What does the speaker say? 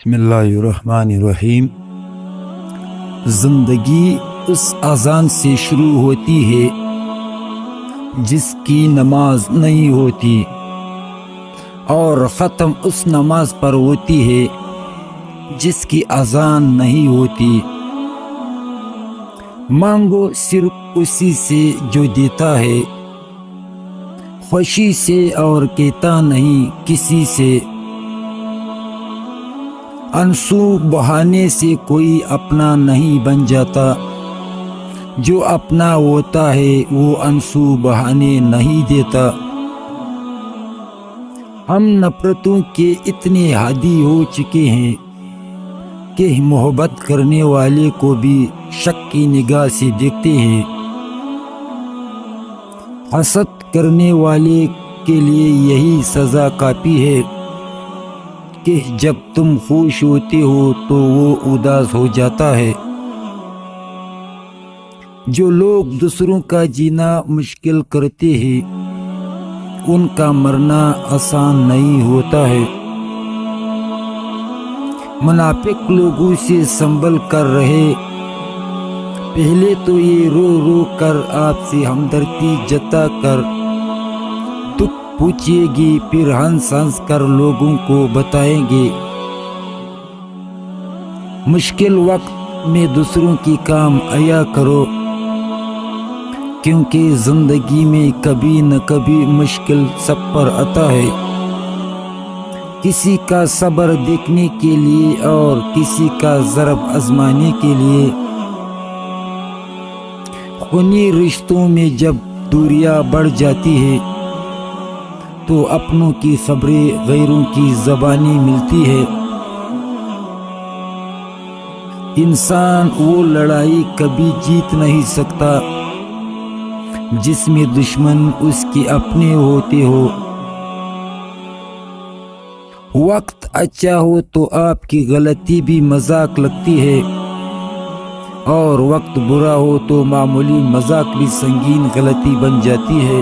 بسم اللہ الرحمن الرحیم۔ زندگی اس اذان سے شروع ہوتی ہے جس کی نماز نہیں ہوتی، اور ختم اس نماز پر ہوتی ہے جس کی اذان نہیں ہوتی۔ مانگو صرف اسی سے جو دیتا ہے، خوشی سے اور کہتا نہیں کسی سے۔ آنسو بہانے سے کوئی اپنا نہیں بن جاتا، جو اپنا ہوتا ہے وہ آنسو بہانے نہیں دیتا۔ ہم نفرتوں کے اتنے عادی ہو چکے ہیں کہ محبت کرنے والے کو بھی شک کی نگاہ سے دیکھتے ہیں۔ حسد کرنے والے کے لیے یہی سزا کافی ہے کہ جب تم خوش ہوتے ہو تو وہ اداس ہو جاتا ہے۔ جو لوگ دوسروں کا جینا مشکل کرتے ہیں ان کا مرنا آسان نہیں ہوتا ہے۔ منافق لوگوں سے سنبھل کر رہے، پہلے تو یہ رو رو کر آپ سے ہمدردی جتا کر دکھ پوچھے گی، پھر ہنس ہنس کر لوگوں کو بتائیں گے۔ مشکل وقت میں دوسروں کی کام آیا کرو، کیونکہ زندگی میں کبھی نہ کبھی مشکل سب پر آتا ہے۔ کسی کا صبر دیکھنے کے لیے اور کسی کا ضرب آزمانے کے لیے۔ خونی رشتوں میں جب دوریاں بڑھ جاتی ہے تو اپنوں کی خبریں غیروں کی زبانی ملتی ہے۔ انسان وہ لڑائی کبھی جیت نہیں سکتا جس میں دشمن اس کے اپنے ہوتے ہو۔ وقت اچھا ہو تو آپ کی غلطی بھی مذاق لگتی ہے، اور وقت برا ہو تو معمولی مذاق بھی سنگین غلطی بن جاتی ہے۔